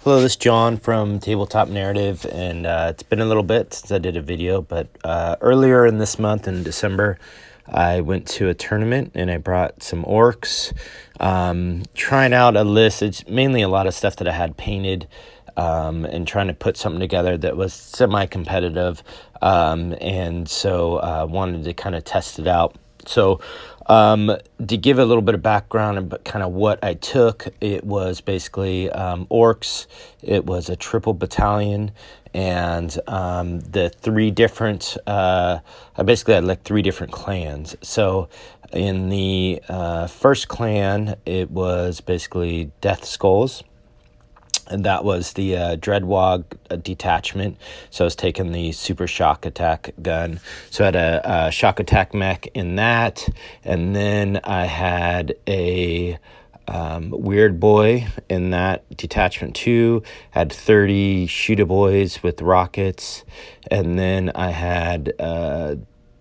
Hello, this is John from Tabletop Narrative, and it's been a little bit since I did a video, but earlier in this month, in December, I went to a tournament and I brought some orcs, trying out a list. It's mainly a lot of stuff that I had painted, and trying to put something together that was semi-competitive, and so wanted to kind of test it out. So to give a little bit of background and kind of what I took, it was basically orcs. It was a triple battalion, and the three different, I basically had like three different clans. So in the first clan, it was basically Deathskulls. And that was the Dreadwaaagh detachment. So I was taking the super shock attack gun. So I had a shock attack mech in that. And then I had a weird boy in that detachment too. Had 30 shooter boys with rockets. And then I had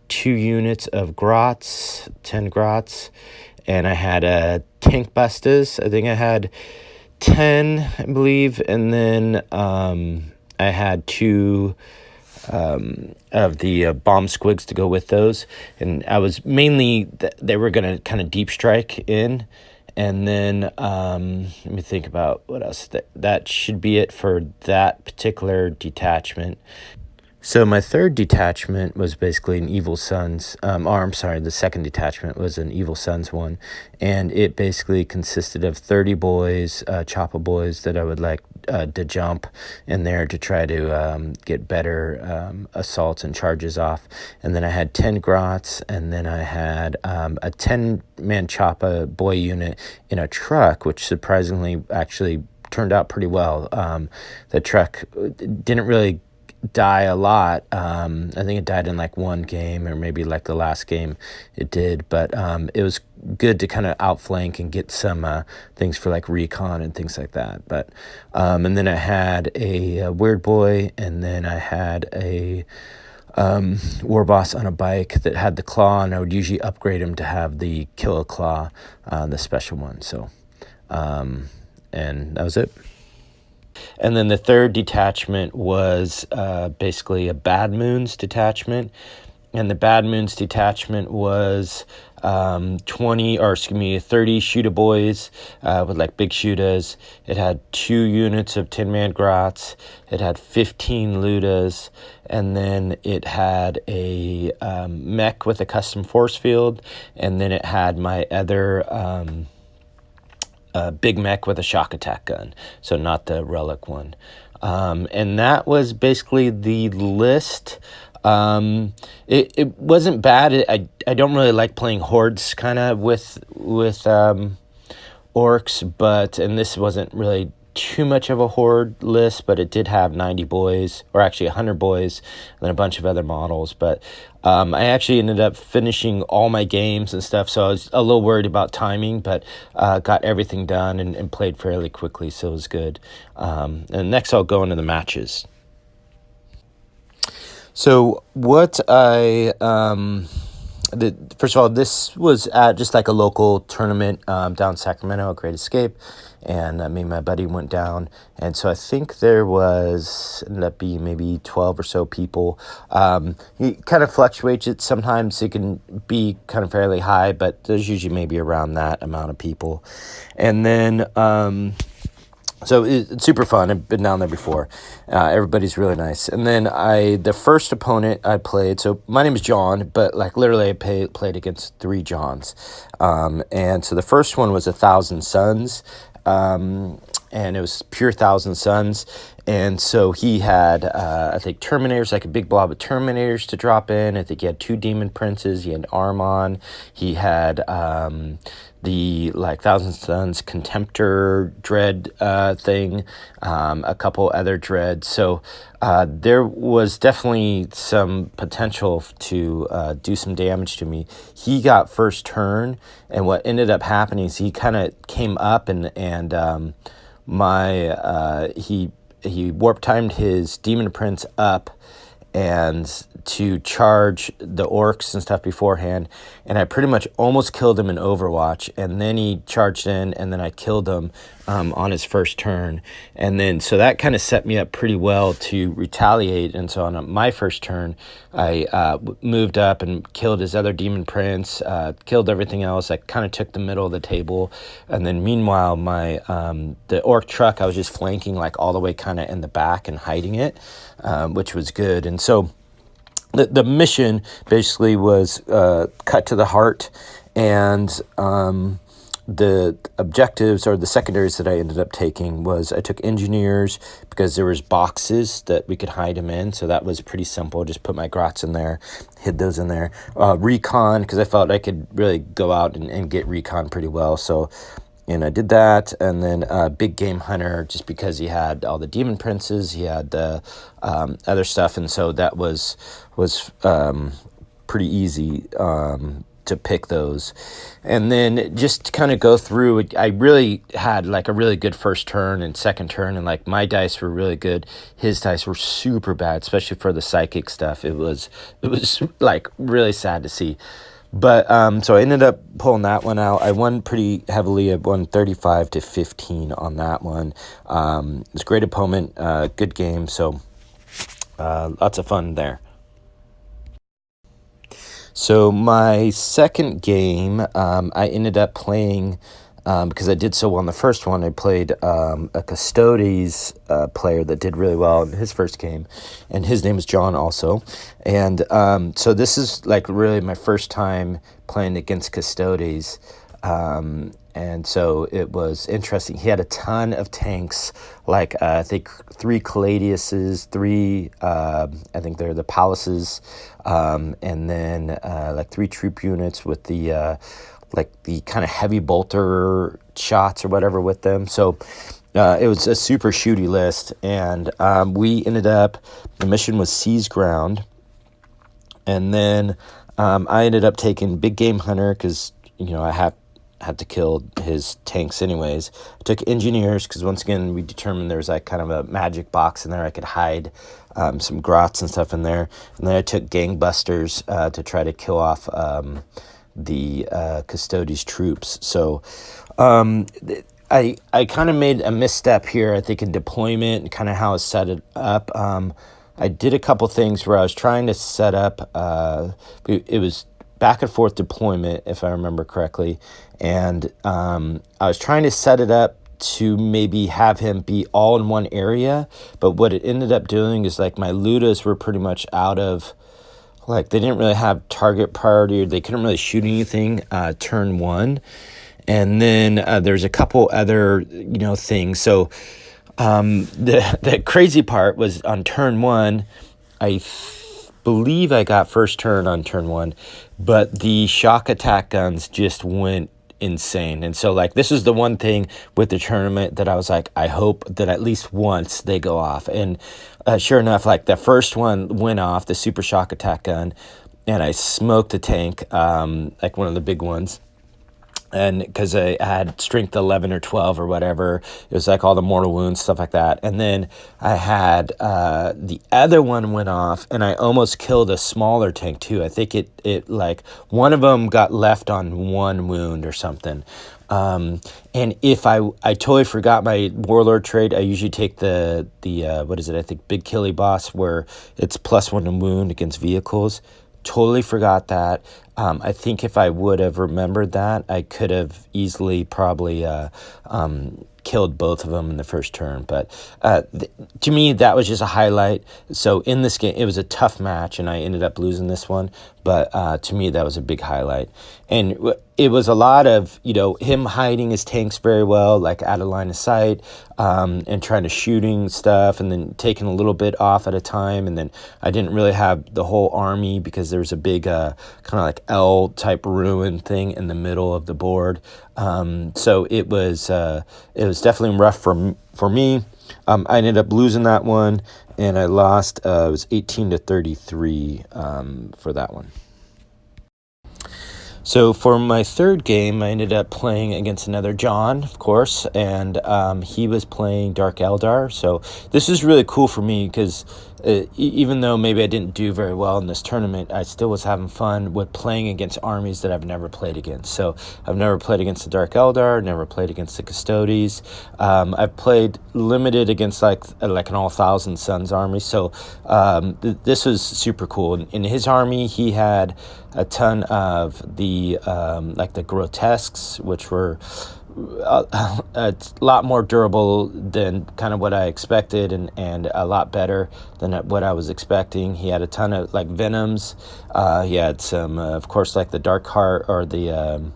2 units of grots, 10 grots. And I had tank busters. I think I had 10, I believe, and then I had 2 of the bomb squigs to go with those, and I was mainly they were going to kind of deep strike in, and then let me think about what else. That should be it for that particular detachment. So my third detachment was basically an Evil Sons, the second detachment was an Evil Sons one, and it basically consisted of 30 boys, chopper boys that I would like to jump in there to try to get better assaults and charges off. And then I had 10 grots, and then I had a 10-man chopper boy unit in a truck, which surprisingly actually turned out pretty well. The truck didn't really die a lot. I think it died in like one game, or maybe like the last game it did, but it was good to kind of outflank and get some things for like recon and things like that. But and then I had a weird boy, and then I had a war boss on a bike that had the claw, and I would usually upgrade him to have the killer claw, the special one. So and that was it. And then the third detachment was basically a Bad Moons detachment. And the Bad Moons detachment was 30 shooter boys with like big shooters. It had 2 units of 10-man grots. It had 15 ludas. And then it had a mech with a custom force field. And then it had my other big mech with a shock attack gun, so not the relic one. And that was basically the list. It wasn't bad. I don't really like playing hordes kind of with orcs, and this wasn't really too much of a horde list, but it did have 90 boys, or actually 100 boys, and then a bunch of other models. But I actually ended up finishing all my games and stuff, so I was a little worried about timing, but got everything done and played fairly quickly, so it was good. And next I'll go into the matches. So what first of all, this was at just like a local tournament down in Sacramento, a Great Escape, and me and my buddy went down, and so I think there ended up being maybe 12 or so people. It kind of fluctuates. Sometimes it can be kind of fairly high, but there's usually maybe around that amount of people. And then so it's super fun. I've been down there before. Everybody's really nice. And then the first opponent I played, so my name is John, but like literally I played against 3 Johns. And so the first one was 1,000 Suns, and it was pure 1,000 Suns. And so he had, I think, Terminators, like a big blob of Terminators to drop in. I think he had 2 Demon Princes. He had Armon. He had the like 1,000 Suns Contemptor Dread thing, a couple other Dreads. So there was definitely some potential to do some damage to me. He got first turn, and what ended up happening is he kind of came up and he warp timed his Demon Prince up and to charge the orcs and stuff beforehand, and I pretty much almost killed him in Overwatch, and then he charged in, and then I killed him on his first turn. And then, so that kind of set me up pretty well to retaliate. And so on my first turn, I moved up and killed his other demon prince, killed everything else. I kind of took the middle of the table. And then meanwhile, the orc truck, I was just flanking like all the way kind of in the back and hiding it, which was good. And so the mission basically was cut to the heart, and the objectives or the secondaries that I ended up taking was I took engineers because there was boxes that we could hide them in. So that was pretty simple. Just put my grots in there, hid those in there. Recon, because I felt I could really go out and get recon pretty well. So, and I did that. And then big game hunter, just because he had all the demon princes, he had the other stuff. And so that was pretty easy to pick those. And then just to kind of go through it, I really had like a really good first turn and second turn, and like my dice were really good, his dice were super bad, especially for the psychic stuff. It was like really sad to see. But so I ended up pulling that one out. I won pretty heavily. I won 35-15 on that one. It was a great opponent, good game, so lots of fun there. So my second game, I ended up playing, because I did so well in the first one, I played a Custodes player that did really well in his first game, and his name is John also. And so this is like really my first time playing against Custodes. And so it was interesting. He had a ton of tanks, like I think 3 Caladiuses, 3, I think they're the Palaces, and then like 3 troop units with the like the kind of heavy bolter shots or whatever with them. So it was a super shooty list, and we ended up, the mission was seize ground, and then I ended up taking big game hunter because, you know, I had to kill his tanks anyways. I took engineers because once again we determined there was like kind of a magic box in there I could hide some grots and stuff in there. And then I took gangbusters to try to kill off the Custodes troops. So I kind of made a misstep here, I think, in deployment and kind of how I set it up. I did a couple things where I was trying to set up, it was back and forth deployment, if I remember correctly. And I was trying to set it up to maybe have him be all in one area. But what it ended up doing is like my Ludas were pretty much out of, like, they didn't really have target priority, or they couldn't really shoot anything turn one. And then there's a couple other, you know, things. So the crazy part was on turn one, I believe I got first turn on turn one, but the shock attack guns just went insane. And so like this is the one thing with the tournament that I was like, I hope that at least once they go off. And sure enough, like the first one went off, the super shock attack gun, and I smoked the tank, like one of the big ones. And because I had strength 11 or 12 or whatever, it was like all the mortal wounds, stuff like that. And then I had the other one went off, and I almost killed a smaller tank too. I think it like one of them got left on 1 wound or something. And if I totally forgot my warlord trait. I usually take the what is it? I think Big Killy Boss, where it's +1 to wound against vehicles. Totally forgot that. I think if I would have remembered that, I could have easily probably killed both of them in the first turn. But to me, that was just a highlight. So in this game, it was a tough match, and I ended up losing this one. But to me, that was a big highlight. And it was a lot of, you know, him hiding his tanks very well, like out of line of sight, and trying to shooting stuff, and then taking a little bit off at a time. And then I didn't really have the whole army because there was a big kind of like L-type ruin thing in the middle of the board. So it was definitely rough for me. I ended up losing that one, and I lost, it was 18-33 for that one. So for my third game, I ended up playing against another John, of course, and he was playing Dark Eldar. So this is really cool for me because even though maybe I didn't do very well in this tournament, I still was having fun with playing against armies that I've never played against. So I've never played against the Dark Eldar, never played against the Custodes. I've played limited against like an All Thousand Suns army. So this was super cool. In his army, he had a ton of the like the grotesques, which were a lot more durable than kind of what I expected, and a lot better than what I was expecting. He had a ton of like venoms. He had some, of course, like the Dark Heart or the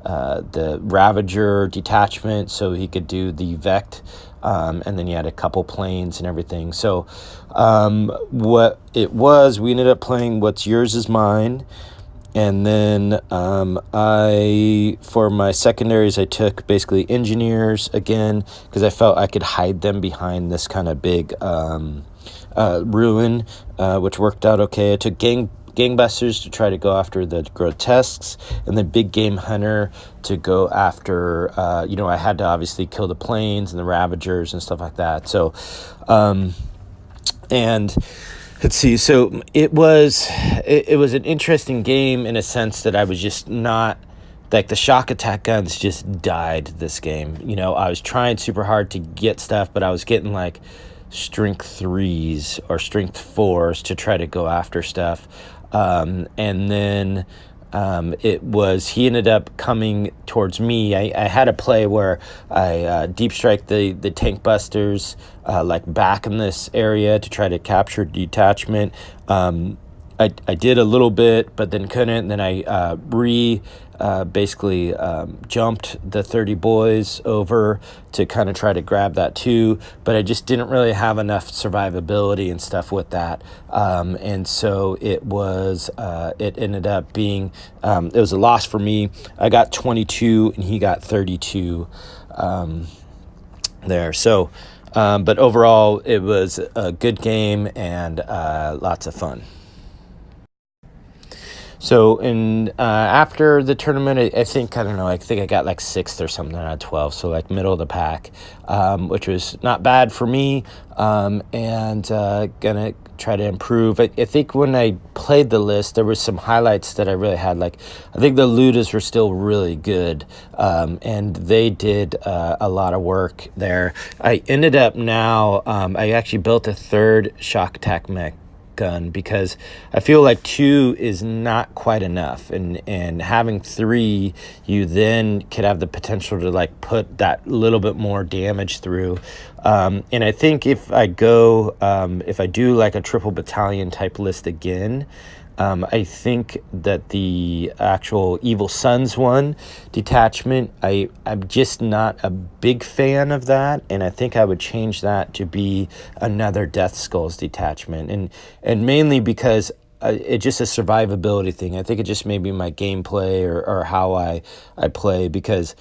Ravager detachment, so he could do the Vect. And then you had a couple planes and everything. So what it was, we ended up playing What's Yours Is Mine. And then for my secondaries, I took basically engineers again, because I felt I could hide them behind this kind of big ruin, which worked out okay. I took gangbusters to try to go after the grotesques, and the big game hunter to go after, I had to obviously kill the planes and the ravagers and stuff like that. So, and let's see. So it was an interesting game in a sense that I was just not, like, the shock attack guns just died this game. I was trying super hard to get stuff, but I was getting like strength 3s or strength 4s to try to go after stuff. And then he ended up coming towards me. I had a play where I deep strike the tank busters like back in this area to try to capture detachment. I did a little bit, but then couldn't. Then I basically jumped the 30 boys over to kind of try to grab that too, but I just didn't really have enough survivability and stuff with that. And so it ended up being, it was a loss for me. I got 22 and he got 32 there. So, but overall it was a good game and lots of fun. So after the tournament, I think I got like 6th or something out of 12, so like middle of the pack, which was not bad for me, and gonna try to improve. I think when I played the list, there was some highlights that I really had. Like, I think the Ludas were still really good, and they did a lot of work there. I ended up now, I actually built a 3rd shock attack mech gun, because I feel like 2 is not quite enough, and having 3, you then could have the potential to like put that little bit more damage through, and I think if I do like a triple battalion type list again, I think that the actual Evil Sons one detachment, I'm just not a big fan of that, and I think I would change that to be another Deathskulls detachment, and mainly because it's just a survivability thing. I think it just may be my gameplay or how I play, because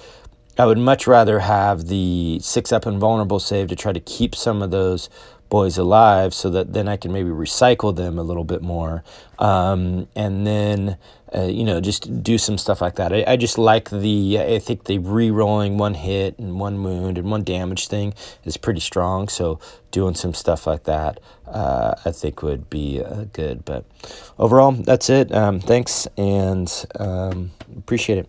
I would much rather have the 6-up invulnerable save to try to keep some of those boys alive, so that then I can maybe recycle them a little bit more, and then just do some stuff like that. I just like I think the re-rolling 1 hit and 1 wound and 1 damage thing is pretty strong, so doing some stuff like that I think would be good. But overall, that's it. Thanks, and appreciate it.